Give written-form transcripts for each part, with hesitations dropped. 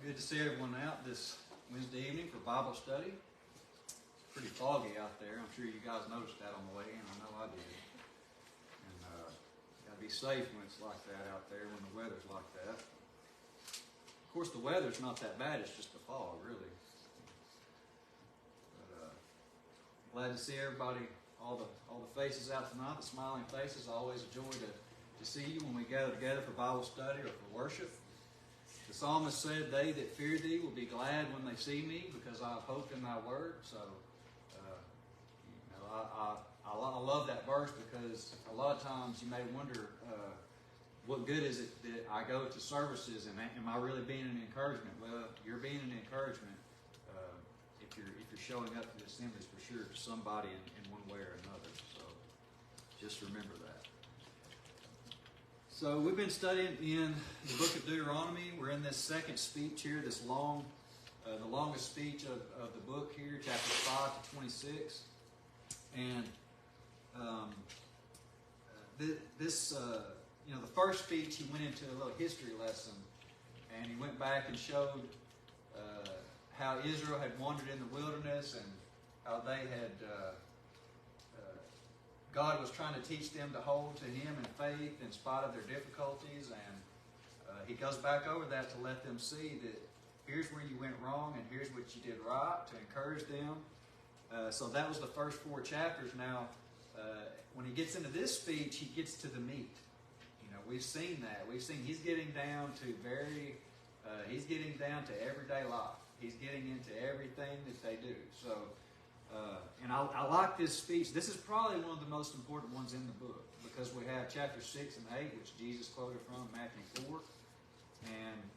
Good to see everyone out this Wednesday evening for Bible study. It's pretty foggy out there. I'm sure you guys noticed that on the way in. I know I did. And got to be safe when it's like that out there, when the weather's like that. Of course, the weather's not that bad. It's just the fog, really. But glad to see everybody, all the faces out tonight, the smiling faces. Always a joy to see you when we gather together for Bible study or for worship. The psalmist said, "They that fear thee will be glad when they see me, because I have hoped in thy word." So, I love that verse, because a lot of times you may wonder, what good is it that I go to services, and am I really being an encouragement? Well, you're being an encouragement if you're showing up to the assemblies, for sure, to somebody in one way or another. So, just remember that. So we've been studying in the book of Deuteronomy. We're in this second speech here, this long, the longest speech of the book here, chapters 5 to 26. And the first speech, he went into a little history lesson, and he went back and showed how Israel had wandered in the wilderness, and how they had God was trying to teach them to hold to Him in faith in spite of their difficulties, and He goes back over that to let them see that here's where you went wrong and here's what you did right, to encourage them. So that was the first 4 chapters. Now, when he gets into this speech, he gets to the meat. We've seen that. We've seen he's getting down to everyday life. He's getting into everything that they do. So. And I like this speech. This is probably one of the most important ones in the book, because we have chapters 6 and 8, which Jesus quoted from Matthew 4. And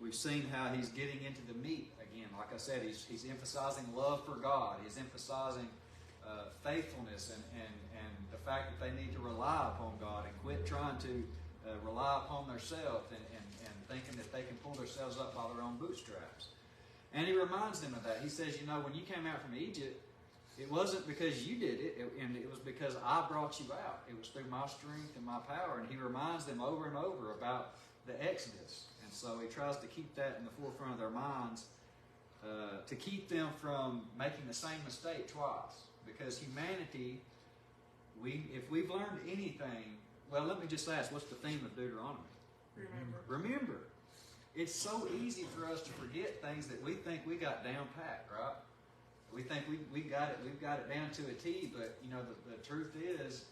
we've seen how he's getting into the meat again. Like I said, he's emphasizing love for God. He's emphasizing faithfulness and the fact that they need to rely upon God and quit trying to rely upon themselves and thinking that they can pull themselves up by their own bootstraps. And he reminds them of that. He says, when you came out from Egypt, it wasn't because you did it, and it was because I brought you out. It was through my strength and my power. And he reminds them over and over about the Exodus. And so he tries to keep that in the forefront of their minds, to keep them from making the same mistake twice. Because humanity, if we've learned anything, well, let me just ask, what's the theme of Deuteronomy? Remember. It's so easy for us to forget things that we think we got down pat, right? We think we've got it down to a T, but the truth is,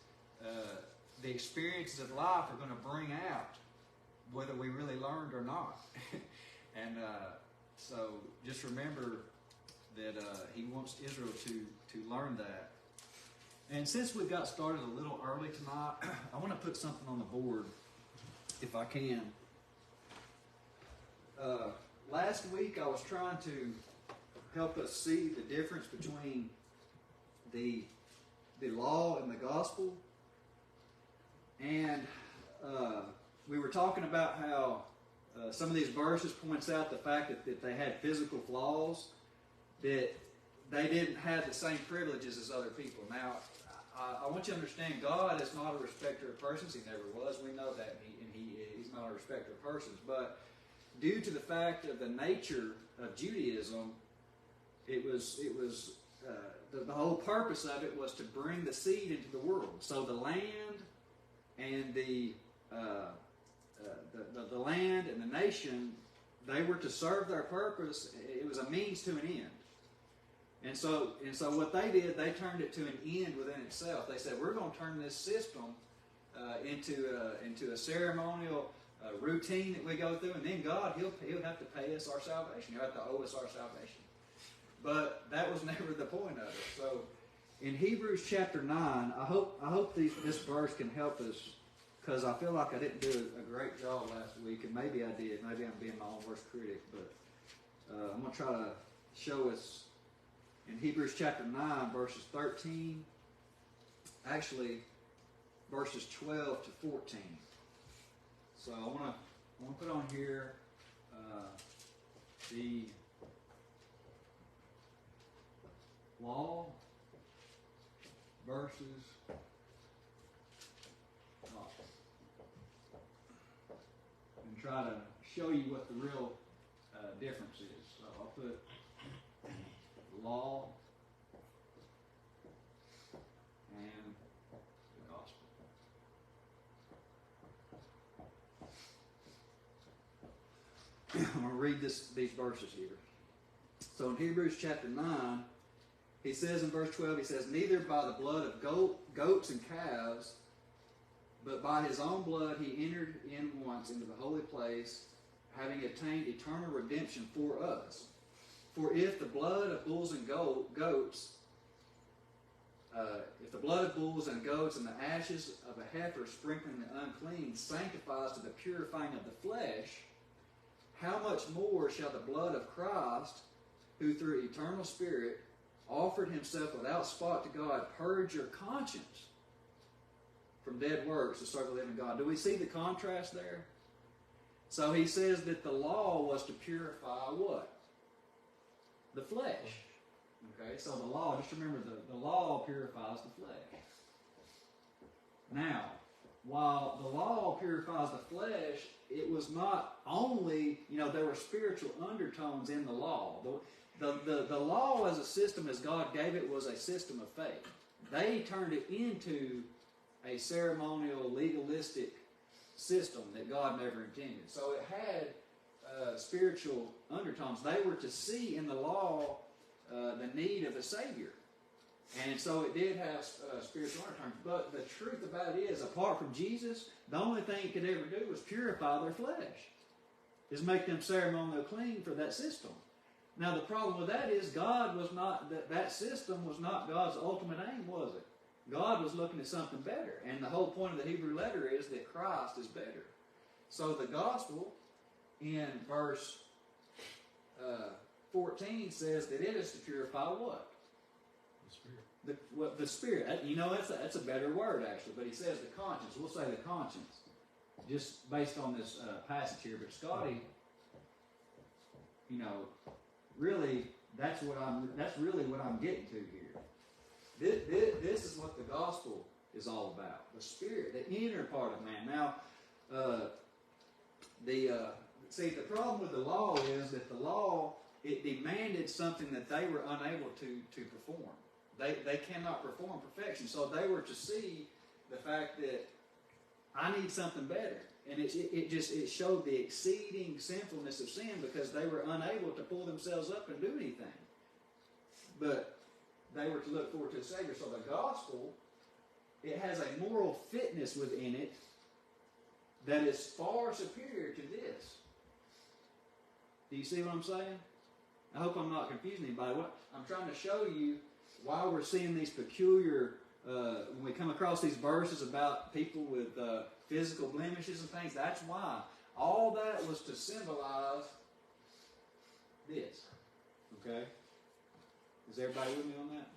the experiences of life are going to bring out whether we really learned or not. And so just remember that he wants Israel to learn that. And since we got started a little early tonight, I want to put something on the board, if I can. Last week I was trying to help us see the difference between the law and the gospel, and we were talking about how some of these verses points out the fact that they had physical flaws, that they didn't have the same privileges as other people. Now, I want you to understand, God is not a respecter of persons. He never was. We know that, and He's not a respecter of persons, but due to the fact of the nature of Judaism, it was the whole purpose of it was to bring the seed into the world. So the land and the land and the nation, they were to serve their purpose. It was a means to an end. And so what they did, they turned it to an end within itself. They said, we're going to turn this system into a ceremonial routine that we go through, and then God, He'll have to pay us our salvation. He'll have to owe us our salvation. But that was never the point of it. So in Hebrews chapter 9, I hope this verse can help us, because I feel like I didn't do a great job last week, and maybe I did. Maybe I'm being my own worst critic, but I'm going to try to show us in Hebrews chapter 9, verses 13, actually verses 12 to 14. So I want to put on here the law versus gospel. try to show you what the real difference is. So I'll put law and the gospel. I'm going to read these verses here. So in Hebrews chapter 9, he says in verse 12, he says, "Neither by the blood of goats and calves, but by his own blood he entered in once into the holy place, having obtained eternal redemption for us. For if the blood of bulls and goats, if the blood of bulls and goats and the ashes of a heifer sprinkling the unclean sanctifies to the purifying of the flesh, how much more shall the blood of Christ, who through eternal Spirit offered himself without spot to God, purge your conscience from dead works to serve the living God?" Do we see the contrast there? So he says that the law was to purify what? The flesh. Okay, so the law, just remember, the law purifies the flesh. Now, while the law purifies the flesh, it was not only, there were spiritual undertones in the law. The law as a system, as God gave it, was a system of faith. They turned it into a ceremonial, legalistic system that God never intended. So it had spiritual undertones. They were to see in the law the need of a Savior. And so it did have spiritual undertones. But the truth about it is, apart from Jesus, the only thing it could ever do was purify their flesh. Is make them ceremonially clean for that system. Now the problem with that is God was not, that system was not God's ultimate aim, was it? God was looking at something better. And the whole point of the Hebrew letter is that Christ is better. So the gospel in verse 14 says that it is to purify what? The Spirit. The Spirit. That's a better word actually, but he says the conscience. We'll say the conscience, just based on this passage here. But Scotty, really, that's really what I'm getting to here. This is what the gospel is all about. The Spirit, the inner part of man. Now, the problem with the law is that the law, it demanded something that they were unable to perform. They cannot perform perfection. So they were to see the fact that I need something better. And it showed the exceeding sinfulness of sin because they were unable to pull themselves up and do anything. But they were to look forward to a Savior. So the gospel, it has a moral fitness within it that is far superior to this. Do you see what I'm saying? I hope I'm not confusing anybody. I'm trying to show you why we're seeing these peculiar, when we come across these verses about people with physical blemishes and things, that's why. All that was to symbolize this. Okay? Is everybody with me on that?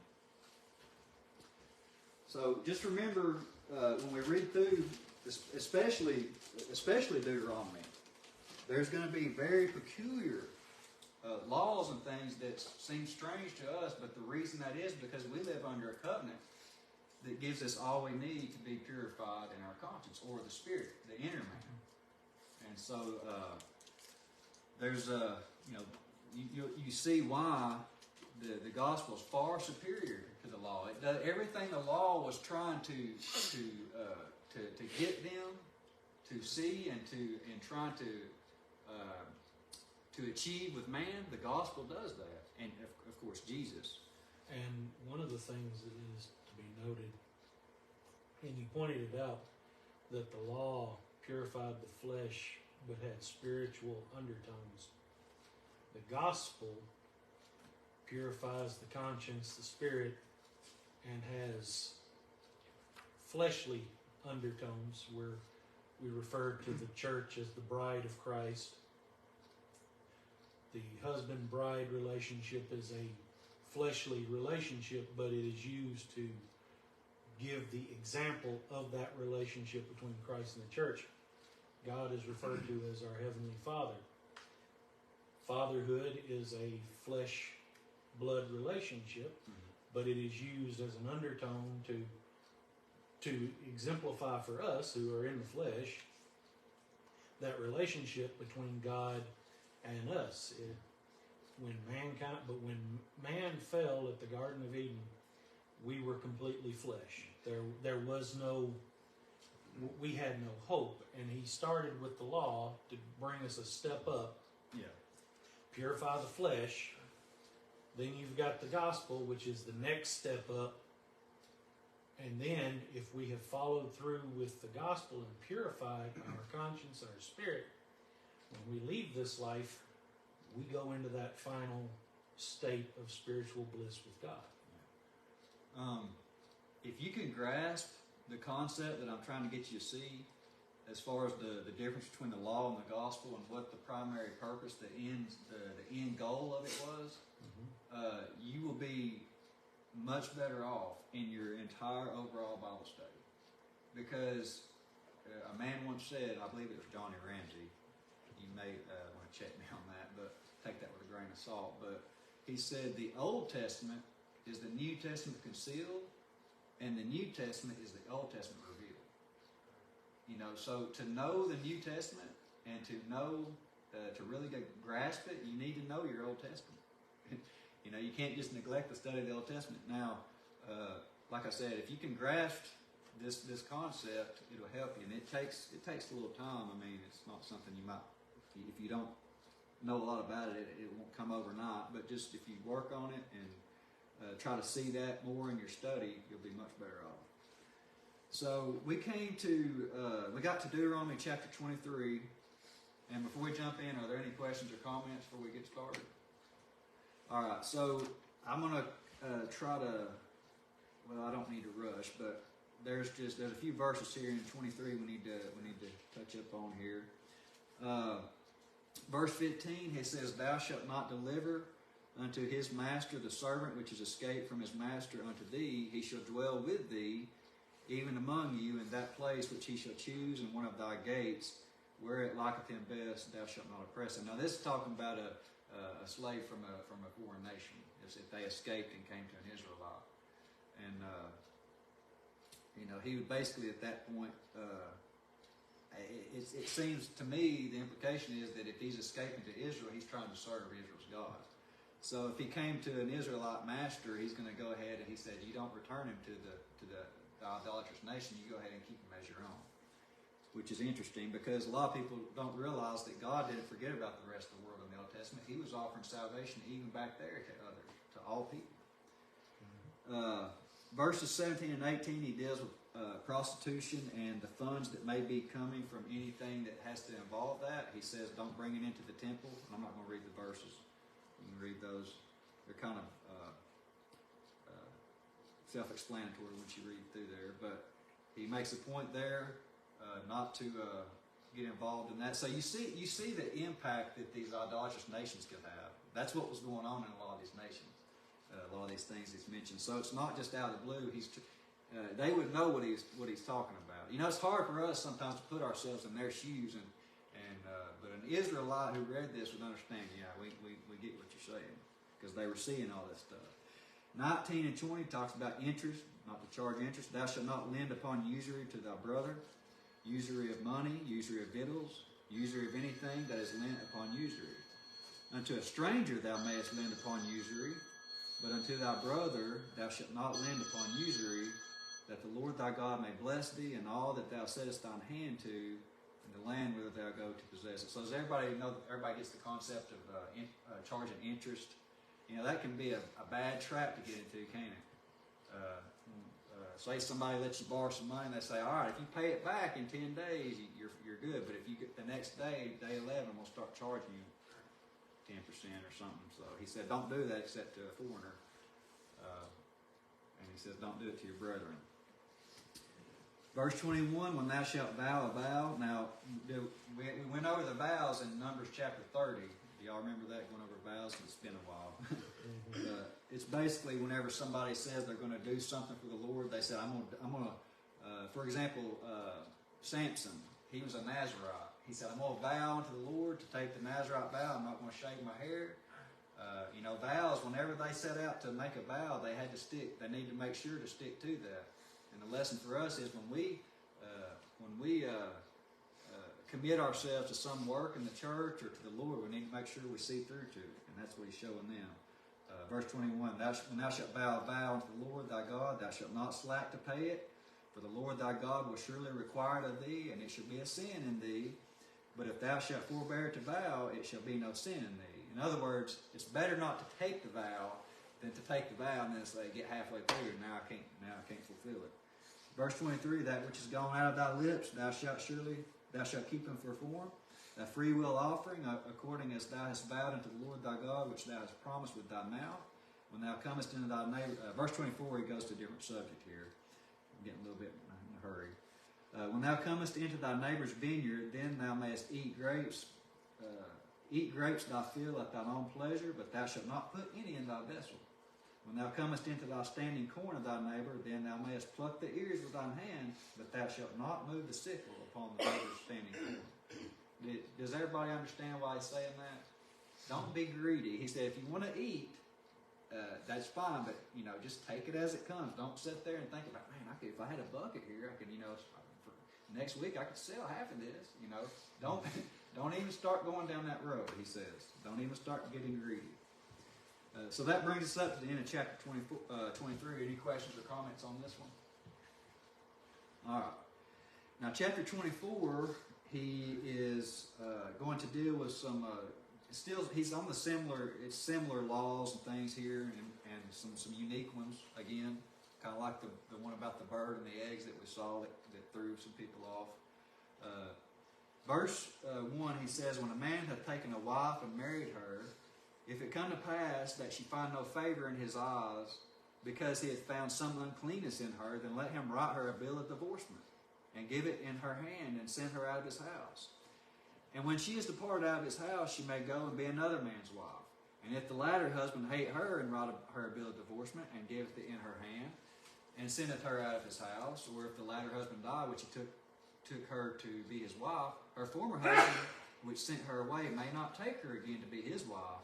So just remember, when we read through, especially Deuteronomy, there's going to be very peculiar laws and things that seem strange to us, but the reason that is because we live under a covenant that gives us all we need to be purified in our conscience, or the Spirit, the inner man. And so there's you see why the gospel is far superior to the law. It does everything the law was trying to get them to see and trying to achieve with man. The gospel does that, and of course Jesus. And one of the things that is to be noted, and you pointed it out, that the law purified the flesh but had spiritual undertones. The gospel purifies the conscience, the spirit, and has fleshly undertones, where we refer to the church as the bride of Christ. The husband-bride relationship is a fleshly relationship, but it is used to give the example of that relationship between Christ and the church. God is referred to as our Heavenly Father. Fatherhood is a flesh-blood relationship, but it is used as an undertone to exemplify for us who are in the flesh that relationship between God and us. When man fell at the Garden of Eden, we were completely flesh. There was no, we had no hope. And he started with the law to bring us a step up. Yeah. Purify the flesh. Then you've got the gospel, which is the next step up. And then, if we have followed through with the gospel and purified our conscience and our spirit, when we leave this life, we go into that final state of spiritual bliss with God. If you can grasp the concept that I'm trying to get you to see, as far as the difference between the law and the gospel and what the primary purpose, the end goal of it was, you will be much better off in your entire overall Bible study. Because a man once said, I believe it was Johnny Ramsey, you may want to check me on that, but take that with a grain of salt. But he said the Old Testament is the New Testament concealed, and the New Testament is the Old Testament revealed. You know, so to know the New Testament and to know, to really grasp it, you need to know your Old Testament. You know, you can't just neglect the study of the Old Testament. Now, like I said, if you can grasp this concept, it'll help you. And it takes a little time. I mean, it's not something you might, if you don't know a lot about it, it won't come overnight. But just if you work on it and try to see that more in your study, you'll be much better off. So we got to Deuteronomy chapter 23. And before we jump in, are there any questions or comments before we get started? All right, so I'm going to try to, well, I don't need to rush, but there's a few verses here in 23 we need to touch up on here. Verse 15, it says, "Thou shalt not deliver unto his master the servant which is escaped from his master unto thee. He shall dwell with thee, even among you, in that place which he shall choose in one of thy gates, where it liketh him best, thou shalt not oppress him." Now this is talking about a slave from a foreign nation, if they escaped and came to an Israelite. And, you know, he would basically at that point, it seems to me the implication is that if he's escaping to Israel, he's trying to serve Israel's God. So if he came to an Israelite master, he's going to go ahead and he said, you don't return him to the idolatrous nation, you go ahead and keep him as your own. Which is interesting because a lot of people don't realize that God didn't forget about the rest of the world in the Old Testament. He was offering salvation even back there to all people. Verses 17 and 18, he deals with prostitution and the funds that may be coming from anything that has to involve that. He says, don't bring it into the temple. I'm not going to read the verses. You can read those. They're kind of self-explanatory once you read through there. But he makes a point there not to get involved in that. So you see the impact that these idolatrous nations could have. That's what was going on in a lot of these nations. A lot of these things he's mentioned. So it's not just out of the blue. They would know what he's talking about. You know, it's hard for us sometimes to put ourselves in their shoes, but an Israelite who read this would understand. Yeah, we get what you're saying because they were seeing all this stuff. 19 and 20 talks about interest, not to charge interest. Thou shalt not lend upon usury to thy brother, usury of money, usury of victuals, usury of anything that is lent upon usury. Unto a stranger thou mayest lend upon usury, but unto thy brother thou shalt not lend upon usury, that the Lord thy God may bless thee in all that thou settest thine hand to, in the land whither thou go to possess it. So does everybody know? Everybody gets the concept of charging interest. You know, that can be a bad trap to get into, can't it? Say somebody lets you borrow some money, and they say, all right, if you pay it back in 10 days, you're good. But if you get the next day, day 11, we'll start charging you 10% or something. So he said, don't do that except to a foreigner. And he says, don't do it to your brethren. Verse 21, when thou shalt vow a vow. Now, we went over the vows in Numbers chapter 30. Do y'all remember that, going over vows? It's been a while. It's basically whenever somebody says they're going to do something for the Lord, they say, I'm going to for example, Samson, he was a Nazirite. He said, I'm going to vow unto the Lord to take the Nazirite vow. I'm not going to shave my hair. You know, vows, whenever they set out to make a vow, they had to stick. They need to make sure to stick to that. And the lesson for us is when we commit ourselves to some work in the church or to the Lord, we need to make sure we see through to it. And that's what he's showing them. Verse 21, when thou shalt vow a vow unto the Lord thy God, thou shalt not slack to pay it, for the Lord thy God will surely require it of thee, and it shall be a sin in thee. But if thou shalt forbear to vow, it shall be no sin in thee. In other words, it's better not to take the vow than to take the vow and then say, get halfway through, and now I can't fulfill it. Verse 23, that which is gone out of thy lips, thou shalt keep them for form. Thy free will offering, according as thou hast vowed unto the Lord thy God, which thou hast promised with thy mouth. When thou comest into thy neighbor, verse 24, he goes to a different subject here. I'm getting a little bit in a hurry. When thou comest into thy neighbor's vineyard, then thou mayest eat grapes. Eat grapes thy fill at thine own pleasure, but thou shalt not put any in thy vessel. When thou comest into thy standing corn of thy neighbor, then thou mayest pluck the ears with thine hand, but thou shalt not move the sickle upon the neighbor's standing corn. Does everybody understand why he's saying that? Don't be greedy. He said, if you want to eat, that's fine, but just take it as it comes. Don't sit there and think about, man, if I had a bucket here, I could, for next week I could sell half of this. Don't even start going down that road. He says, don't even start getting greedy. So that brings us up to the end of chapter 23. Any questions or comments on this one? All right. Now, chapter 24, he is going to deal with some. He's on the similar laws and things here, and some unique ones again, kind of like the one about the bird and the eggs that we saw that threw some people off. Verse 1, he says, when a man hath taken a wife and married her, if it come to pass that she find no favor in his eyes, because he hath found some uncleanness in her, then let him write her a bill of divorcement, and give it in her hand, and send her out of his house. And when she is departed out of his house, she may go and be another man's wife. And if the latter husband hate her, and write her a bill of divorcement, and giveth it in her hand, and sendeth her out of his house, or if the latter husband die, which he took her to be his wife, her former husband, which sent her away, may not take her again to be his wife.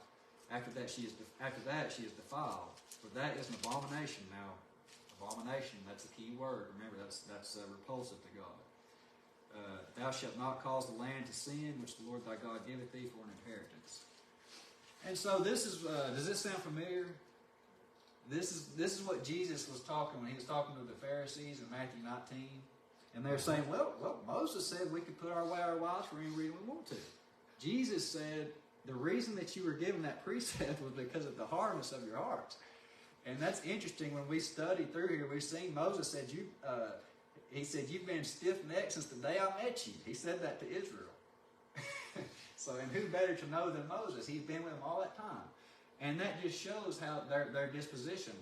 After that she is defiled, for that is an abomination. Now, abomination, that's a key word. Remember, that's repulsive to God. Thou shalt not cause the land to sin, which the Lord thy God giveth thee for an inheritance. And so this is, does this sound familiar? This is what Jesus was talking when he was talking to the Pharisees in Matthew 19. And they're saying, well, Moses said we could put away our wives for any reason we want to. Jesus said, the reason that you were given that precept was because of the hardness of your hearts. And that's interesting. When we study through here, we've seen Moses said, he said, you've been stiff-necked since the day I met you. He said that to Israel. So, and who better to know than Moses? He's been with them all that time. And that just shows how their disposition.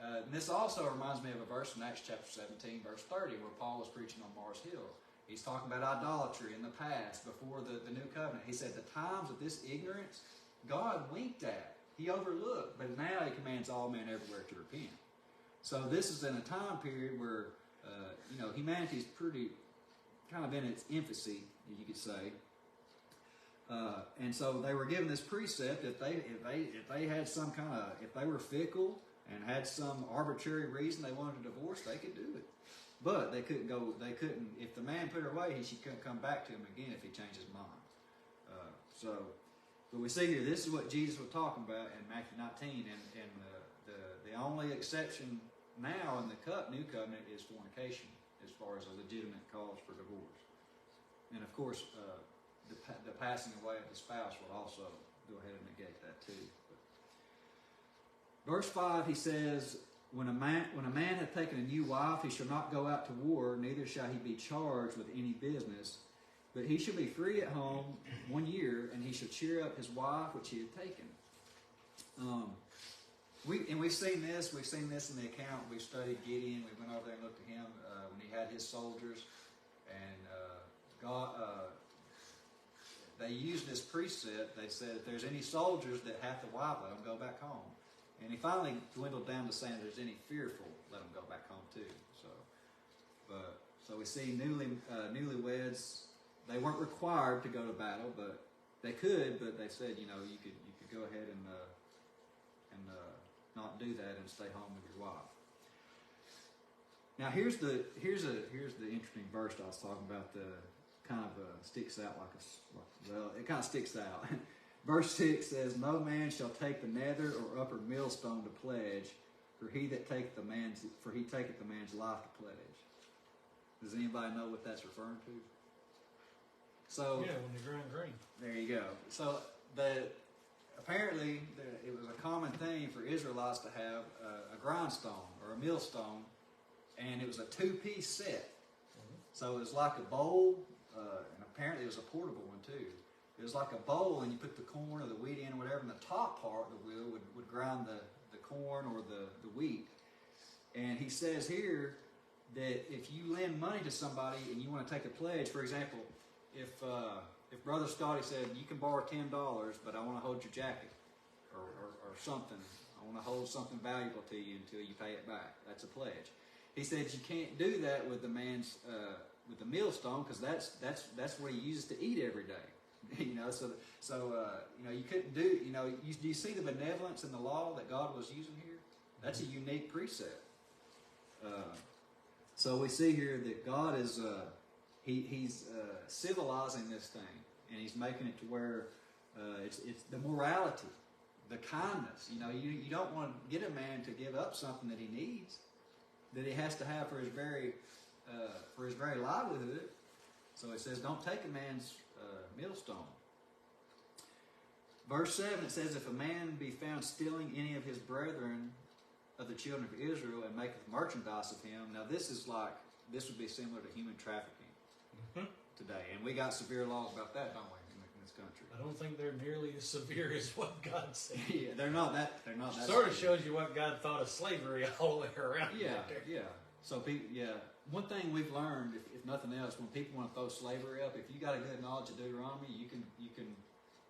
And this also reminds me of a verse in Acts chapter 17, verse 30, where Paul was preaching on Mars Hill. He's talking about idolatry in the past, before the new covenant. He said the times of this ignorance, God winked at. He overlooked. But now he commands all men everywhere to repent. So this is in a time period where, humanity's pretty kind of in its infancy, you could say. And so they were given this precept that if they had some kind of, if they were fickle and had some arbitrary reason they wanted a divorce, they could do it. But they couldn't, if the man put her away, she couldn't come back to him again if he changed his mind. But we see here, this is what Jesus was talking about in Matthew 19, and the only exception now in the new covenant is fornication, as far as a legitimate cause for divorce. And of course, the passing away of the spouse will also go ahead and negate that too. But verse 5, he says, when a man hath taken a new wife, he shall not go out to war, neither shall he be charged with any business, but he shall be free at home 1 year, and he shall cheer up his wife which he hath taken. We've seen this in the account. We've studied Gideon. We went over there and looked at him when he had his soldiers, and they used this precept. They said, if there's any soldiers that have to wife, let them go back home. And he finally dwindled down to saying, if there's any fearful, let them go back home too. So we see newlyweds. They weren't required to go to battle, but they could. But they said, you could go ahead and not do that and stay home with your wife. Now here's the interesting verse I was talking about. kind of sticks out well, it kind of sticks out. Verse 6 says, "No man shall take the nether or upper millstone to pledge, for he taketh the man's life to pledge." Does anybody know what that's referring to? So yeah, when they grind grain. there you go. So apparently it was a common thing for Israelites to have a grindstone or a millstone, and it was a two-piece set. So it was like a bowl, and apparently it was a portable one too. It was like a bowl, and you put the corn or the wheat in or whatever, and the top part of the wheel would grind the corn or the wheat. And he says here that if you lend money to somebody and you want to take a pledge, for example, if Brother Scotty said, "You can borrow $10, but I want to hold your jacket," or something, "I want to hold something valuable to you until you pay it back," that's a pledge. He said you can't do that with the man's with the millstone, because that's what he uses to eat every day. You know, so you know, you couldn't do. You know, do you see the benevolence in the law that God was using here? That's a unique precept. So we see here that God is he's civilizing this thing, and he's making it to where it's the morality, the kindness. You know, you don't want to get a man to give up something that he needs, that he has to have for his very livelihood. So it says, don't take a man's millstone. Verse 7, it says, "If a man be found stealing any of his brethren of the children of Israel, and maketh merchandise of him." Now this would be similar to human trafficking today. And we got severe laws about that, don't we, in this country? I don't think they're nearly as severe as what God said. Yeah, they're not that Sort of shows you what God thought of slavery all the way around. Yeah, yeah. So one thing we've learned, if nothing else, when people want to throw slavery up, if you got a good knowledge of Deuteronomy, you can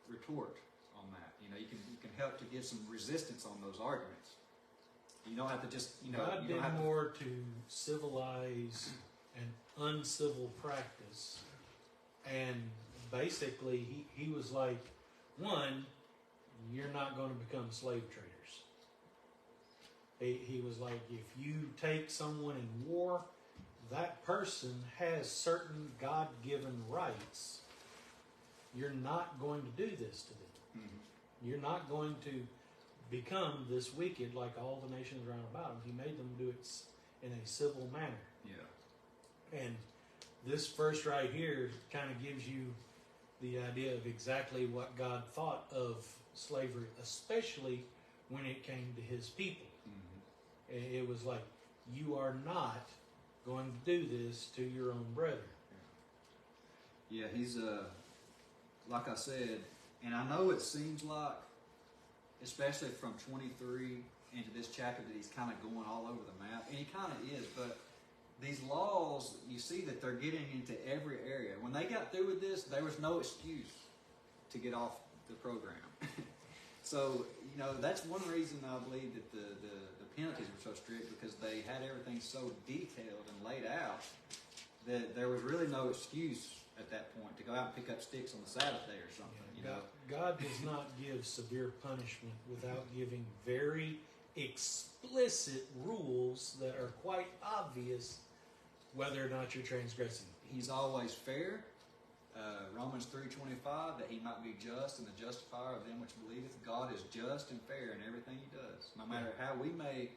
retort on that. You know, you can help to give some resistance on those arguments. You don't have to just, God did more to civilize an uncivil practice, and basically he was like, one, you're not going to become slave traders. He was like, if you take someone in war, that person has certain God-given rights. You're not going to do this to them. Mm-hmm. You're not going to become this wicked like all the nations around about him. He made them do it in a civil manner. Yeah. And this verse right here kind of gives you the idea of exactly what God thought of slavery, especially when it came to his people. Mm-hmm. It was like, you are not going to do this to your own brother. Yeah, he's, like I said, and I know it seems like, especially from 23 into this chapter, that he's kind of going all over the map, and he kind of is, but these laws, you see that they're getting into every area. When they got through with this, there was no excuse to get off the program. So, that's one reason I believe that the penalties were so strict, because they had everything so detailed and laid out that there was really no excuse at that point to go out and pick up sticks on the Sabbath day or something. God does not give severe punishment without giving very explicit rules that are quite obvious whether or not you're transgressing. He's always fair. Romans 3:25, that he might be just and the justifier of them which believeth. God is just and fair in everything he does, no matter how we may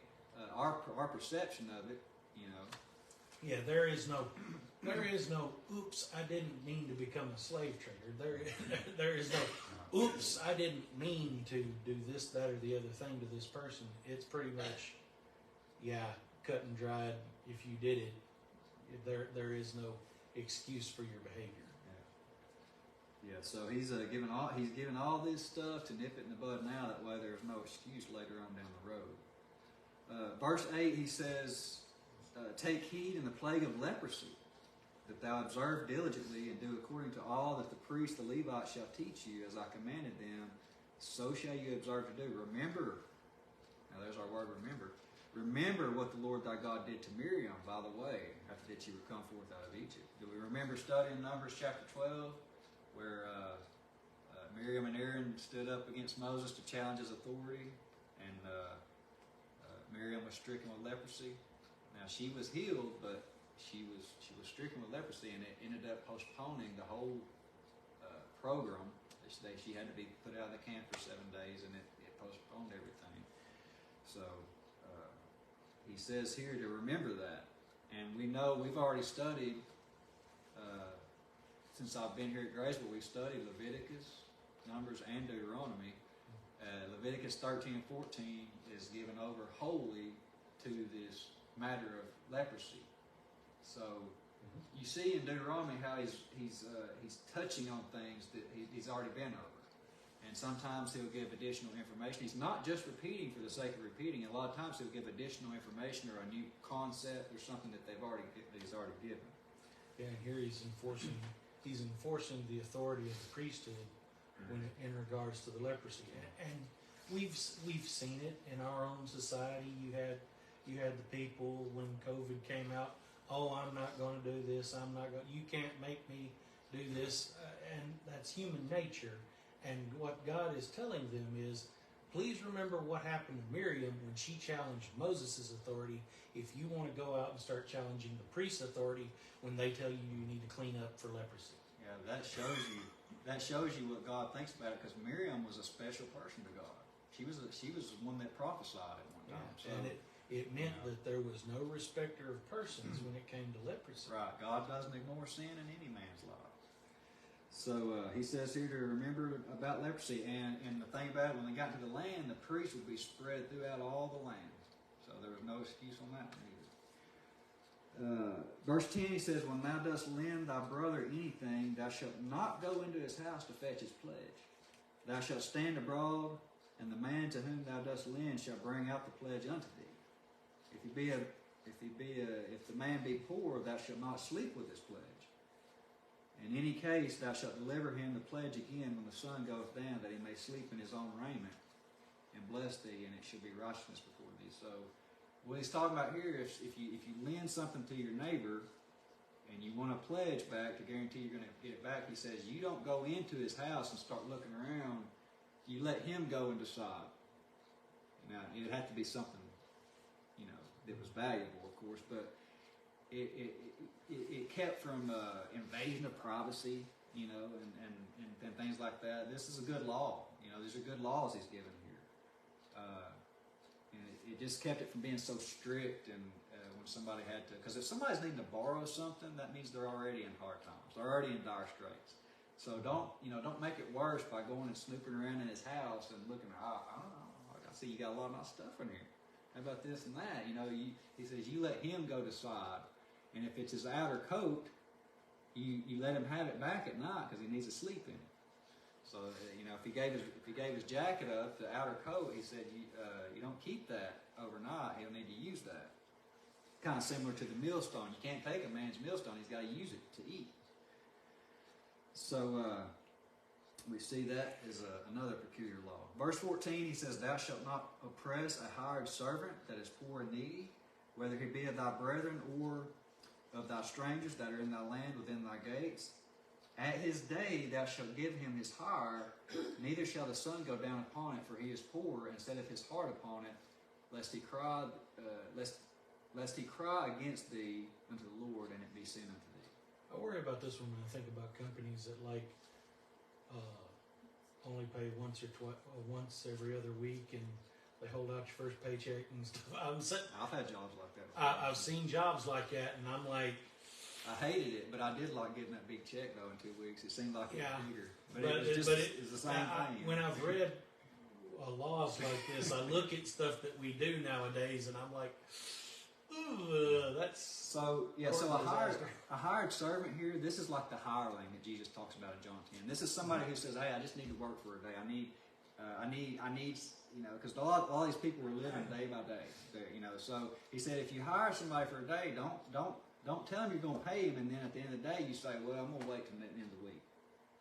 our perception of it. Yeah, there is no oops, I didn't mean to become a slave trader. There is no oops, I didn't mean to do this, that, or the other thing to this person. It's pretty much, cut and dried. If you did it, there is no excuse for your behavior. Yeah, so he's given all this stuff to nip it in the bud now. That way there's no excuse later on down the road. Verse 8, he says, "Take heed in the plague of leprosy, that thou observe diligently, and do according to all that the priests, the Levites, shall teach you, as I commanded them, so shall you observe to do. Remember," now there's our word, remember. "Remember what the Lord thy God did to Miriam by the way, after that you were come forth out of Egypt." Do we remember studying Numbers chapter 12, where Miriam and Aaron stood up against Moses to challenge his authority, and Miriam was stricken with leprosy? Now she was healed, but she was stricken with leprosy, and it ended up postponing the whole program. She had to be put out of the camp for 7 days, and it postponed everything. So he says here to remember that. And we know we've already studied, since I've been here at Graceville, we've studied Leviticus, Numbers, and Deuteronomy. Leviticus 13 and 14 is given over wholly to this matter of leprosy. So you see in Deuteronomy how he's touching on things that he's already been over. And sometimes he'll give additional information. He's not just repeating for the sake of repeating. A lot of times he'll give additional information or a new concept or something that he's already given. Yeah, and here he's enforcing the authority of the priesthood in regards to the leprosy. And we've seen it in our own society. You had the people when COVID came out. Oh, I'm not going to do this. You can't make me do this. And that's human nature. And what God is telling them is, please remember what happened to Miriam when she challenged Moses' authority. If you want to go out and start challenging the priest's authority when they tell you you need to clean up for leprosy. Yeah, that shows you what God thinks about it, because Miriam was a special person to God. She was the one that prophesied at one time. Yeah, so, and it meant that there was no respecter of persons when it came to leprosy. Right. God doesn't ignore sin in any man's life. So he says here to remember about leprosy. And the thing about it, when they got to the land, the priest would be spread throughout all the land. So there was no excuse on that either. Verse 10, he says, when thou dost lend thy brother anything, thou shalt not go into his house to fetch his pledge. Thou shalt stand abroad, and the man to whom thou dost lend shall bring out the pledge unto thee. If the man be poor, thou shalt not sleep with his pledge. In any case, thou shalt deliver him the pledge again when the sun goeth down, that he may sleep in his own raiment, and bless thee, and it shall be righteousness before thee. So, what he's talking about here, if you lend something to your neighbor, and you want a pledge back to guarantee you're going to get it back, he says you don't go into his house and start looking around. You let him go and decide. Now, it'd have to be something, that was valuable, of course, but it kept from invasion of privacy, and things like that. This is a good law. These are good laws he's given here. And it just kept it from being so strict, and when somebody had to, because if somebody's needing to borrow something, that means they're already in hard times. They're already in dire straits. So don't make it worse by going and snooping around in his house and looking, I don't know, I see you got a lot of nice stuff in here. How about this and that? He says you let him go decide. And if it's his outer coat, you let him have it back at night because he needs to sleep in it. So if he gave his jacket up, the outer coat, he said you don't keep that overnight. He'll need to use that. Kind of similar to the millstone. You can't take a man's millstone. He's got to use it to eat. So we see that as another peculiar law. Verse 14, he says, thou shalt not oppress a hired servant that is poor and needy, whether he be of thy brethren or of thy strangers that are in thy land within thy gates. At his day thou shalt give him his hire, neither shall the sun go down upon it, for he is poor, and setteth his heart upon it, lest he cry against thee unto the Lord, and it be sin unto thee. I worry about this one when I think about companies that only pay once every other week, and they hold out your first paycheck and stuff. I've had jobs like that. I've seen jobs like that, and I'm like, I hated it, but I did like getting that big check though in 2 weeks. It seemed like it was bigger, but it's the same thing. When I've read laws like this, I look at stuff that we do nowadays, and I'm like, ooh, that's so. Yeah, so a hired servant here. This is like the hireling that Jesus talks about in John 10. This is somebody who says, "Hey, I just need to work for a day. I need." Because a lot of these people were living day by day. So he said, if you hire somebody for a day, don't tell him you're going to pay him, and then at the end of the day you say, well, I'm going to wait till the end of the week.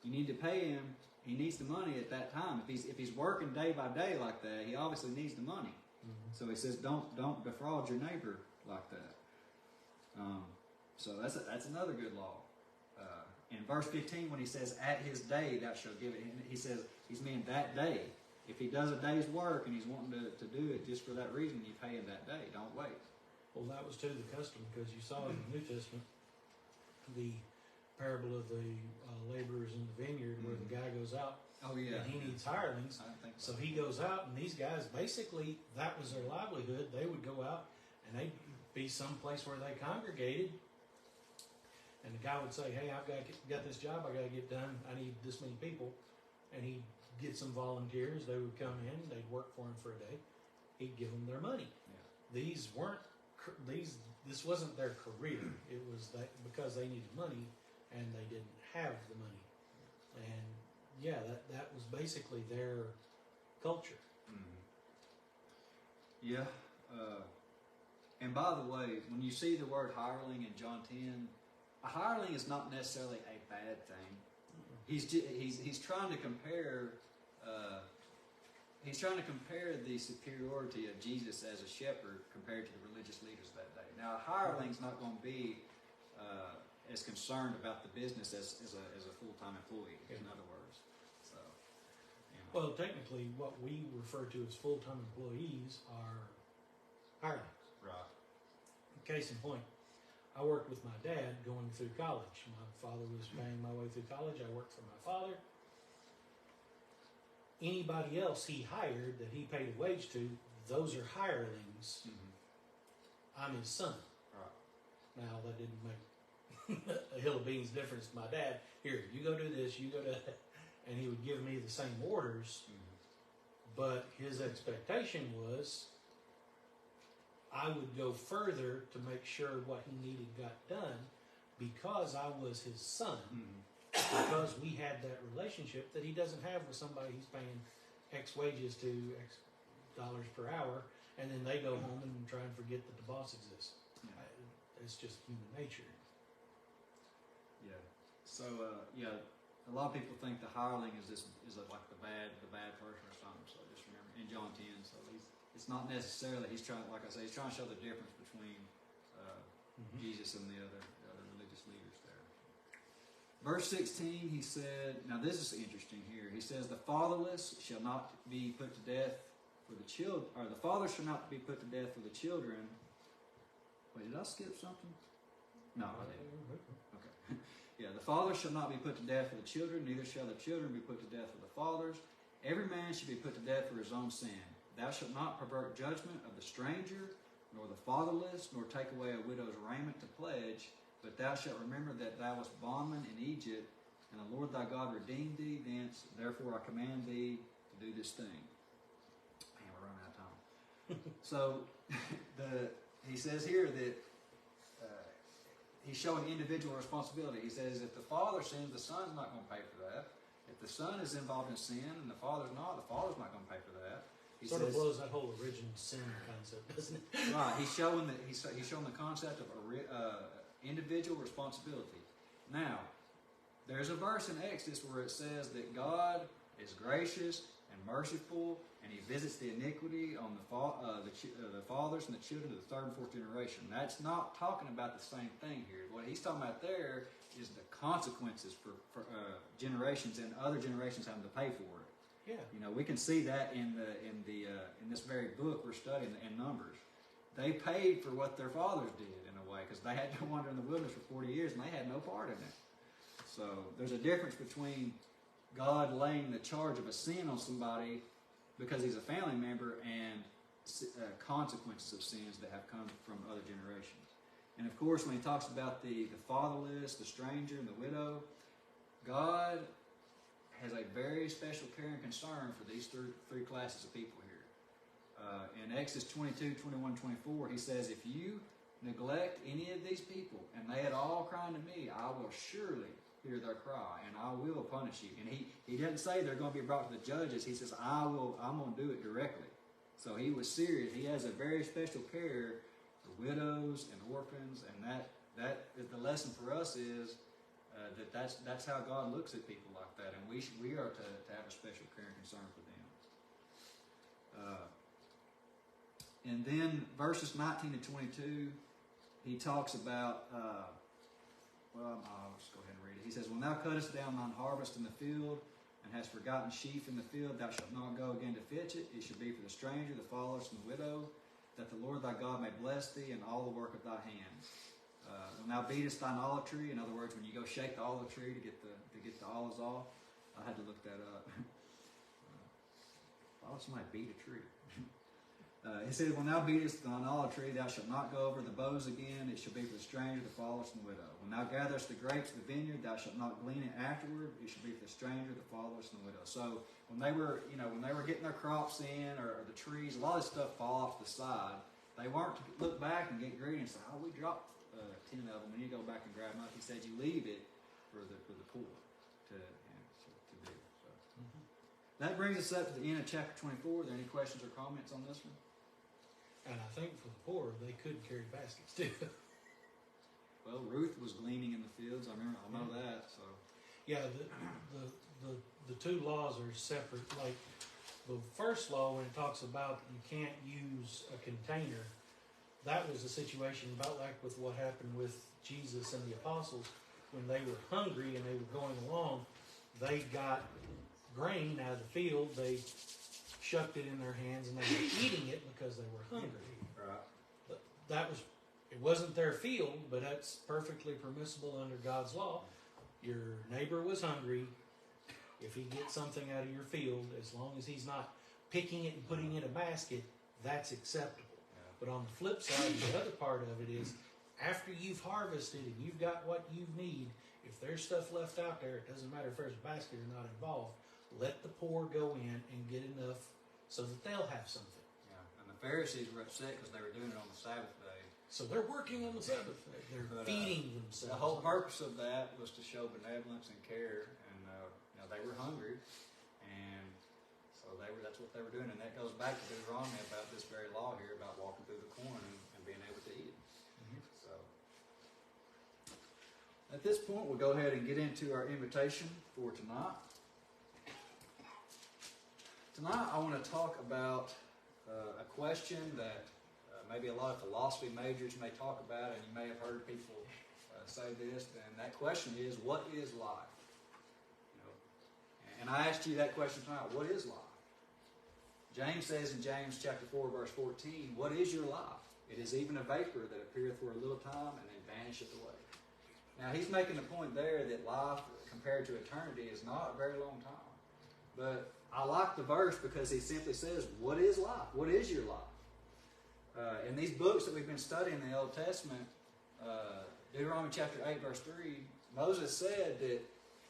You need to pay him. He needs the money at that time. If he's working day by day like that, he obviously needs the money. Mm-hmm. So he says, don't defraud your neighbor like that. So that's another good law. In verse 15, when he says, at his day thou shalt give it, he says he's meaning that day. If he does a day's work and he's wanting to do it just for that reason, you pay him that day. Don't wait. Well, that was too the custom, because you saw in the New Testament the parable of the laborers in the vineyard, where the guy goes out Oh yeah. and he needs hirelings. I didn't think So about he goes out, and these guys, basically, that was their livelihood. They would go out, and they'd be someplace where they congregated, and the guy would say, "Hey, I've got this job I got to get done. I need this many people," and he'd get some volunteers. They would come in, they'd work for him for a day. He'd give them their money. Yeah. These weren't this wasn't their career. It was because they needed money, and they didn't have the money. And yeah, that was basically their culture. Mm-hmm. Yeah. And by the way, when you see the word hireling in John 10, a hireling is not necessarily a bad thing. He's trying to compare. He's trying to compare the superiority of Jesus as a shepherd compared to the religious leaders that day. Now, a hireling's not going to be as concerned about the business as a full-time employee, in other words. So, you know. Well, technically, what we refer to as full-time employees are hirelings. Right. Case in point, I worked with my dad going through college. My father was paying my way through college. I worked for my father. Anybody else he hired that he paid a wage to, those are hirelings. Mm-hmm. I'm his son. Right. Now, that didn't make a hill of beans difference to my dad. Here, you go do this, you go do that. And he would give me the same orders. Mm-hmm. But his expectation was I would go further to make sure what he needed got done because I was his son. Mm-hmm. Because we had that relationship that he doesn't have with somebody he's paying X wages to, X dollars per hour, and then they go home and try and forget that the boss exists. Yeah. It's just human nature. Yeah. So a lot of people think the hireling is like the bad person or something. So just remember in John 10. So it's not necessarily he's trying, like I say, he's trying to show the difference between Jesus and the other religious leaders there. Verse 16, he said, now this is interesting here. He says, the fatherless shall not be put to death for the children, or the father shall not be put to death for the children. Wait, did I skip something? No, I didn't. Okay. Yeah, the father shall not be put to death for the children, neither shall the children be put to death for the fathers. Every man shall be put to death for his own sin. Thou shalt not pervert judgment of the stranger, nor the fatherless, nor take away a widow's raiment to pledge. But thou shalt remember that thou wast bondman in Egypt, and the Lord thy God redeemed thee thence. Therefore I command thee to do this thing. Man, we're running out of time. So he says here that he's showing individual responsibility. He says if the father sins, the son's not going to pay for that. If the son is involved in sin and the father's not, the father's not going to pay for that. He sort of blows that whole original sin concept, doesn't it? Right. He's showing the concept of individual responsibility. Now, there's a verse in Exodus where it says that God is gracious and merciful, and He visits the iniquity on the fathers and the children of the third and fourth generation. That's not talking about the same thing here. What He's talking about there is the consequences for generations and other generations having to pay for it. Yeah. You know, we can see that in this very book we're studying in Numbers. They paid for what their fathers did in a way because they had to wander in the wilderness for 40 years and they had no part in it. So there's a difference between God laying the charge of a sin on somebody because he's a family member and consequences of sins that have come from other generations. And of course, when he talks about the fatherless, the stranger, and the widow, God has a very special care and concern for these three classes of people here. In Exodus 22, 21, 24, he says, if you neglect any of these people, and they had all crying to me, I will surely hear their cry, and I will punish you. And he doesn't say they're going to be brought to the judges. He says, I'm going to do it directly. So he was serious. He has a very special care for widows and orphans, and that is the lesson for us is that's how God looks at people like that, and we are to have a special care and concern for them. And then verses 19 to 22, he talks about, I'll just go ahead and read it. He says, when thou cuttest down thine harvest in the field, and hast forgotten sheaf in the field, thou shalt not go again to fetch it. It shall be for the stranger, the fatherless, and the widow. that the Lord thy God may bless thee in all the work of thy hands. When thou beatest thine olive tree, in other words, when you go shake the olive tree to get the olives off, I had to look that up. Why would somebody beat a tree? He said, when thou beatest thine olive tree, thou shalt not go over the boughs again. It shall be for the stranger, the fatherless, and the widow. When thou gatherest the grapes of the vineyard, thou shalt not glean it afterward. It shall be for the stranger, the fatherless, and the widow. So when they were getting their crops in, or the trees, a lot of stuff fall off the side. They weren't to look back and get greedy and say, "Oh, we dropped 10 of them." When you go back and grab them up, he said, you leave it for the poor to do. So. Mm-hmm. That brings us up to the end of chapter 24. Are there any questions or comments on this one? And I think for the poor, they could carry baskets too. Well, Ruth was gleaning in the fields. I know that. So yeah, the two laws are separate. Like the first law, when it talks about you can't use a container, that was a situation about like with what happened with Jesus and the apostles when they were hungry and they were going along. They got grain out of the field. They shucked it in their hands and they were eating it because they were hungry. Right. But it wasn't their field, but that's perfectly permissible under God's law. Your neighbor was hungry. If he gets something out of your field, as long as he's not picking it and putting it in a basket, that's acceptable. Yeah. But on the flip side, the other part of it is after you've harvested and you've got what you need, if there's stuff left out there, it doesn't matter if there's a basket or not involved, let the poor go in and get enough so that they'll have something. Yeah, and the Pharisees were upset because they were doing it on the Sabbath day. So they're working on the Sabbath day. They're feeding themselves. The whole purpose of that was to show benevolence and care, and they were hungry, and so that's what they were doing. And that goes back to Deuteronomy about this very law here about walking through the corn and being able to eat it. Mm-hmm. So at this point, we'll go ahead and get into our invitation for tonight. Tonight, I want to talk about a question that maybe a lot of philosophy majors may talk about, and you may have heard people say this. And that question is, what is life? And I asked you that question tonight. What is life? James says in James chapter 4, verse 14, what is your life? It is even a vapor that appeareth for a little time and then vanisheth away. Now, he's making the point there that life, compared to eternity, is not a very long time. But I like the verse because he simply says, what is life? What is your life? In these books that we've been studying in the Old Testament, Deuteronomy chapter 8, verse 3, Moses said that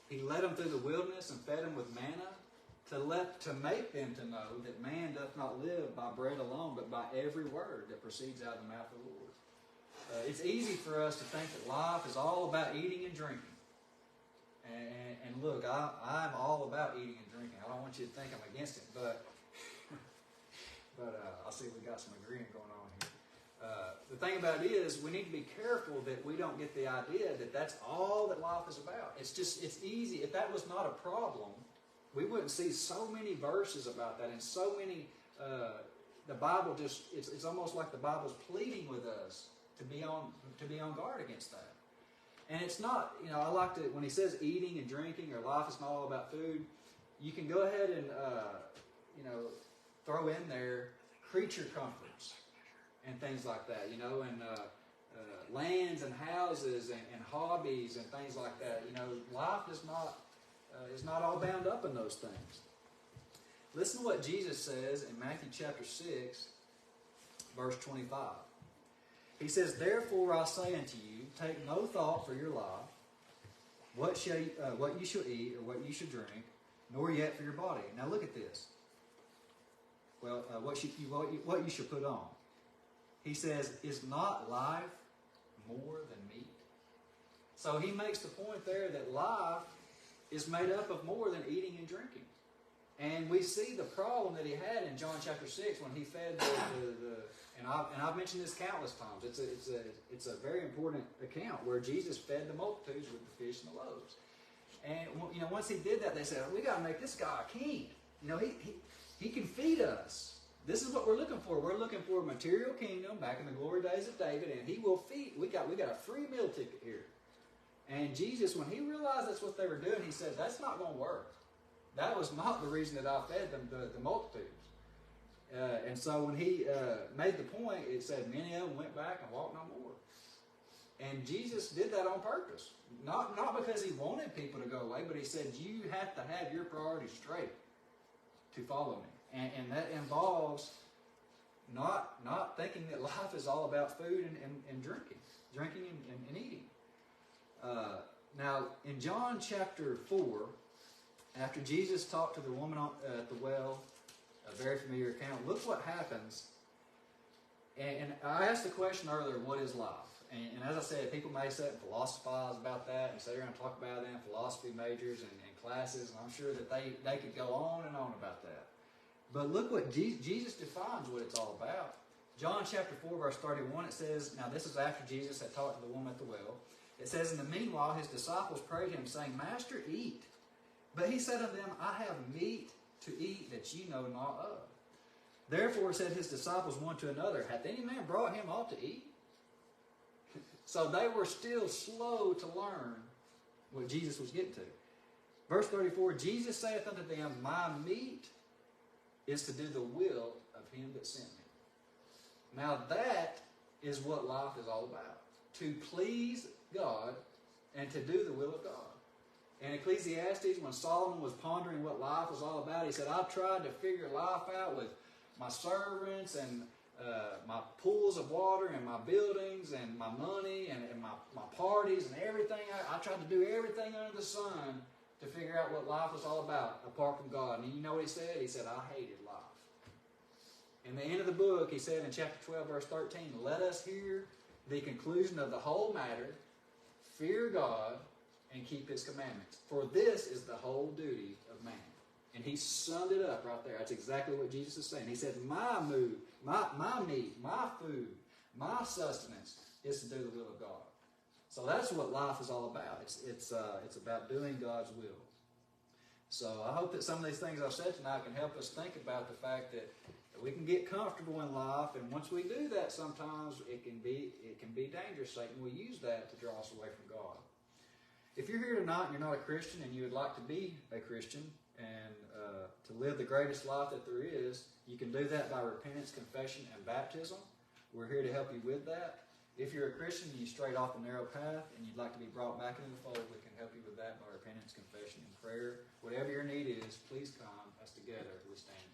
he led them through the wilderness and fed them with manna to make them to know that man doth not live by bread alone, but by every word that proceeds out of the mouth of the Lord. It's easy for us to think that life is all about eating and drinking. And look, I'm all about eating and drinking. I don't want you to think I'm against it, but I see we got some agreeing going on here. The thing about it is we need to be careful that we don't get the idea that that's all that life is about. It's easy. If that was not a problem, we wouldn't see so many verses about that and so many, the Bible it's almost like the Bible's pleading with us to be on guard against that. And it's not, I like to, when he says eating and drinking or life is not all about food, you can go ahead and, throw in there creature comforts and things like that, and lands and houses and hobbies and things like that. Life is not all bound up in those things. Listen to what Jesus says in Matthew chapter 6, verse 25. He says, therefore I say unto you, take no thought for your life, what you shall eat or what you shall drink, nor yet for your body. Now look at this. Well, what you shall put on. He says, is not life more than meat? So he makes the point there that life is made up of more than eating and drinking. And we see the problem that he had in John chapter 6 when he fed and I've mentioned this countless times. It's a very important account where Jesus fed the multitudes with the fish and the loaves. And once he did that, they said, we got to make this guy a king. He can feed us. This is what we're looking for. We're looking for a material kingdom back in the glory days of David, and he will feed. We got a free meal ticket here. And Jesus, when he realized that's what they were doing, he said, that's not going to work. That was not the reason that I fed them, the multitudes. And so when he made the point, it said many of them went back and walked no more. And Jesus did that on purpose. Not because he wanted people to go away, but he said you have to have your priorities straight to follow me. And that involves not thinking that life is all about food and drinking and eating. Now, in John chapter 4, after Jesus talked to the woman at the well, a very familiar account, look what happens. And I asked the question earlier, what is life? And as I said, people may sit and philosophize about that and say they're going to talk about it in philosophy majors and classes, and I'm sure that they could go on and on about that. But look what Jesus defines what it's all about. John chapter 4, verse 31, it says, now this is after Jesus had talked to the woman at the well. It says, in the meanwhile, his disciples prayed him, saying, Master, eat. But he said unto them, I have meat to eat that ye know not of. Therefore said his disciples one to another, hath any man brought him aught to eat? So they were still slow to learn what Jesus was getting to. Verse 34, Jesus saith unto them, my meat is to do the will of him that sent me. Now that is what life is all about. To please God and to do the will of God. In Ecclesiastes, when Solomon was pondering what life was all about, he said, I've tried to figure life out with my servants and my pools of water and my buildings and my money and my parties and everything. I tried to do everything under the sun to figure out what life was all about apart from God. And you know what he said? He said, I hated life. In the end of the book, he said in chapter 12, verse 13, let us hear the conclusion of the whole matter, fear God, and keep his commandments. For this is the whole duty of man. And he summed it up right there. That's exactly what Jesus is saying. He said, my meat, my food, my sustenance is to do the will of God. So that's what life is all about. It's about doing God's will. So I hope that some of these things I've said tonight can help us think about the fact that we can get comfortable in life, and once we do that, sometimes it can be dangerous. Satan will use that to draw us away from God. If you're here tonight and you're not a Christian and you would like to be a Christian and to live the greatest life that there is, you can do that by repentance, confession, and baptism. We're here to help you with that. If you're a Christian and you strayed off the narrow path and you'd like to be brought back into the fold, we can help you with that by repentance, confession, and prayer. Whatever your need is, please come as together we stand.